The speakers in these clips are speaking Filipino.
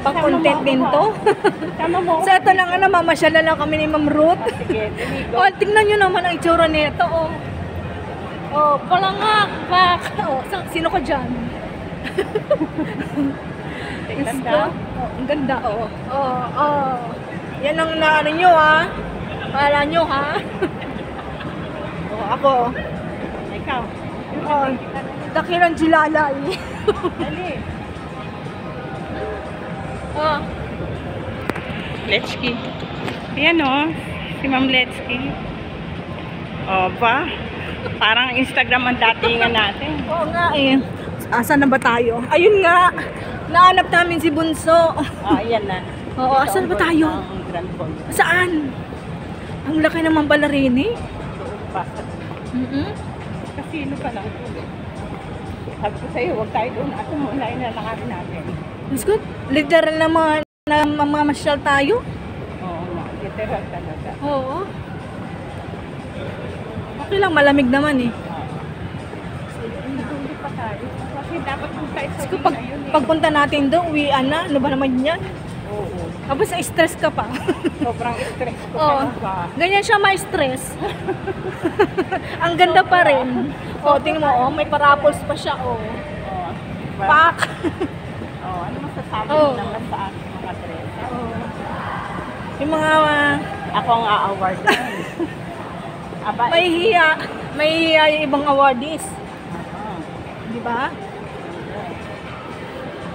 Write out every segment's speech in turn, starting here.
Pang-content din to. Tama mo. So, ito lang, mamasyal na lang kami ni Ma'am Ruth. Sige, diligo. Oh, tingnan nyo naman ang itsura nito, oh. Oh, palangak, back. Oh, sino ka dyan? Ganda. Oh, ang ganda, oh. Oh, oh. Yan ang naano nyo, ha? Kala nyo, ha? Oh, ako. Ikaw. Oh, dakilang jilalay. Dali. Oh. Lechki. Ayan o. Si Ma'am Lechki. O ba? Parang Instagram ang datingan natin. Oo nga eh. Asan na ba tayo? Ayun nga. Nahanap namin si Bunso. Ayan na. Oo, asan ba tayo? Ang Grand Pond. Saan? Ang laki naman pala rin eh. Doon pa. Casino pa lang. Sabi ko sa'yo, huwag tayo doon. At muna yung lalakarin natin. Mas good. Literal na mga masyal tayo. Oo nga. Literal talaga. Oo. Okay lang, malamig naman eh. Hindi pa tayo. Kasi dapat kung tayo sa Kasi pagpunta natin doon, uwian na. Ano ba naman yan? Oo. Tapos stress ka pa. Sobrang stress ko Oo. pa. Ganyan siya ma-stress. Ang ganda pa rin. O, tingnan mo, oh, may parapols pa siya, oh. Oo. Diba? Pak! Oo. Ano masasabi Oo. mo naman sa aking mga dress? Yung mga Ako ang a-award na. Aba, may hiya yung ibang awardees. Di ba?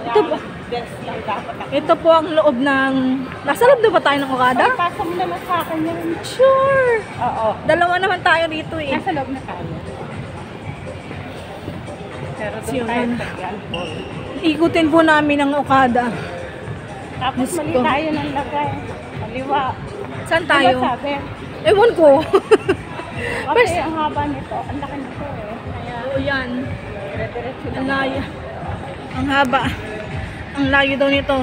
Ito ba? Dress lang dapat ako. Ito po ang loob ng... Nasa loob na ba tayo ng Okada? Ay, pasa mo naman sa akin yan. Sure! Oo. Dalawa naman tayo dito eh. Nasa loob na tayo. Pero doon Siya tayo yan. sa Grand Hall. Ikutin po namin ang Okada. Tapos Let's mali go. tayo ng lagay. Maliwa. Saan Diba tayo? sabi? Ewan ko. Kasi ang haba nito. Ang laki nito eh. Kaya, Oo yan. dire-diretso Ang lang. layo. Ang haba. Ang layo daw nito.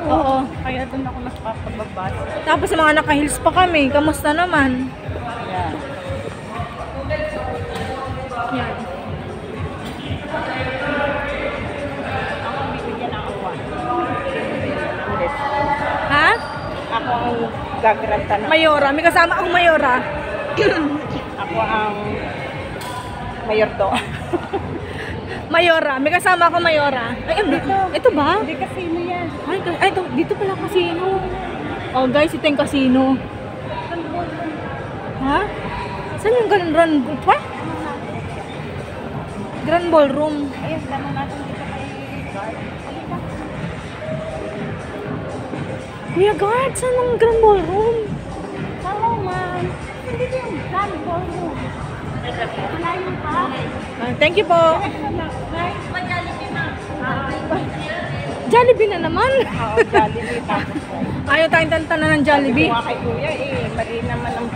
Oo. Kaya doon ako nakapababa. Tapos mga naka-heels pa kami. Kamusta naman? Yan. Yan. Ako ang bibigyan ng award. Ha? Ako ang gagranta ng... Mayora. May kasama akong Mayora. Ako ang mayordo. Mayora. May kasama akong Mayora. Ay, ito ba? Hindi casino yan. Ay, dito pala casino. Oh, guys, ito yung casino. Ha? Saan yung Grand pa? Grand Ballroom. Ayun, tanong natin dito kay guard. Halika. Kuya Guard, saan ang Grand Ballroom? Hello, ma'am. Hindi yung Grand Ballroom. Malayo pa. Thank you po. Jollibee na naman. Oo, Jollibee tapos. Ayaw tayong tantanan ng Jollibee. Sabi ko nga kay kuya, mali naman ang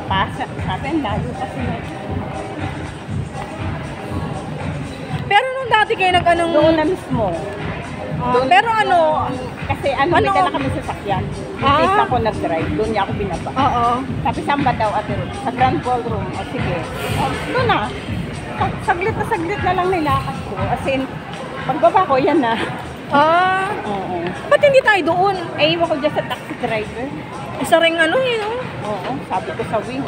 pasa. Sabi, ang layo kasi na. Pero nung dati kayo nag-anong... Doon na mismo. pero ano... Kasi may dala kami sa sakyan. Yung ako nag-drive, doon niya ako binaba. Oo. Sabi, saan ba daw ate Ruth? Sa Grand Ballroom. O sige. Doon na. Saglit na lang nilakad ko. As in, pagbaba ko, yan na. Oo. Ba't hindi tayo doon? Eh, iwan ko dyan sa taxi driver. Isa ring ano yun, no? Oo. Sabi ko sa wing.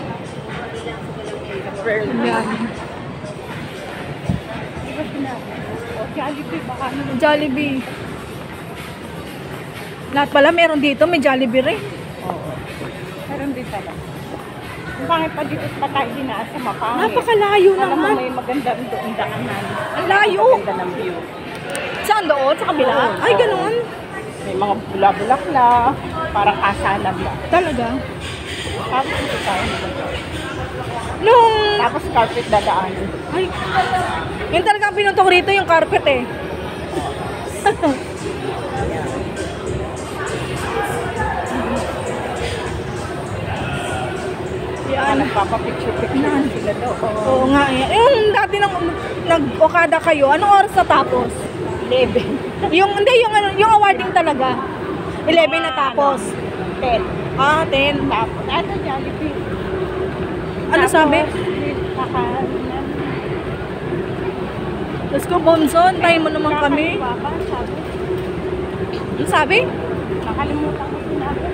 Yan. Diba sinabi? O, Jollibee, baka naman. Jollibee. Lahat pala meron dito, may Jollibee rin. Oo. Meron din pala. Bakit pa dito pa tayo dinaan sa Mapangit? Napakalayo Alam mo, naman. may maganda rin doon daanan. Ang layo. Maganda ng view. Saan doon? Sa kabila? Oo. Ay, ganun. May mga bula-bulak na, parang kasalan lang. Talaga? Tapos dito tayo. Nung... Tapos carpet dadaanan. Ay, yun talaga ang pinuntok rito, yung carpet eh. Yan. Nagpapapicture-picture sila doon. Oo nga eh. Yung dati nag-Okada kayo, anong oras natapos? 11. Yung awarding talaga. 11 natapos. 10. 10. Tapos, ano, Jollibee. Ano sabi? Let's go, Bonson. Tayo mo naman kami. Sabi. Let's sabi? Nakalimutan ko sinabi.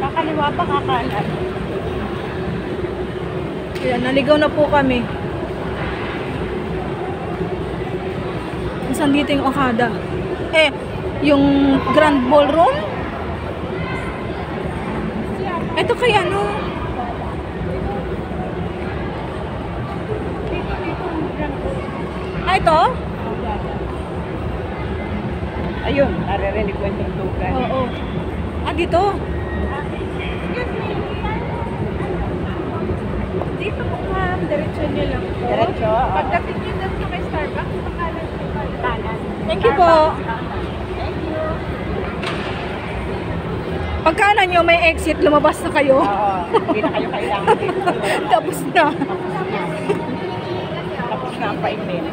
Kakaliwa pa, kakanan. Ayan, naligaw na po kami. Saan dito yung Okada? Yung Grand Ballroom? Ito kaya ano? Ito? Ayun, naririnig ko yung tugtugan. Oo. Dito? Dito po ma'am, diretso nyo lang po. Diretso? Pagdating nyo doon sa may Starbucks, pakanan nyo kanan. Thank you po. Thank you. Pagkanan nyo may exit, lumabas na kayo. Oo, hindi na kayo kailangan dito. Tapos na. Tapos na ang paimin.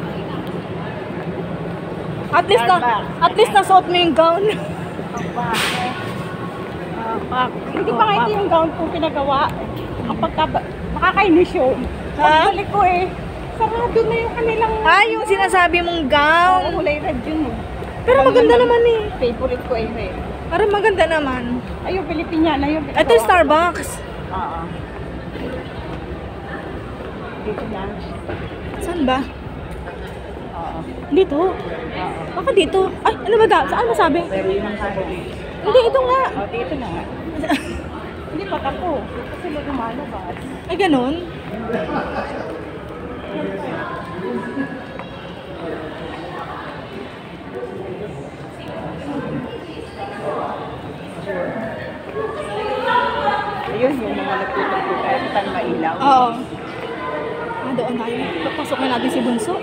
At least nasuot mo yung gown. Hindi pa nga ito yung gown ko pinagawa. Kapag makakainis yun. Pagbalik ko sarado na yung kanilang... Yung sinasabi mong gown. Kulay red yun. Pero maganda naman eh. Favorite ko red. Parang maganda naman. Ay, yung Pilipiniana yun. Ito yung Starbucks. Oo. Dito na. Saan ba? Oo. Dito? Oo. Baka dito. Ay, ano ba da? Saan masabi? Hindi, ito nga. Oh, dito na nga. Hindi pa ako. Kasi lumalo ba? Ay, ganun? Ayun, yung mga nagtutok ko kahit saan mailaw. Oo. Doon tayo. Papasok na natin si Bunso.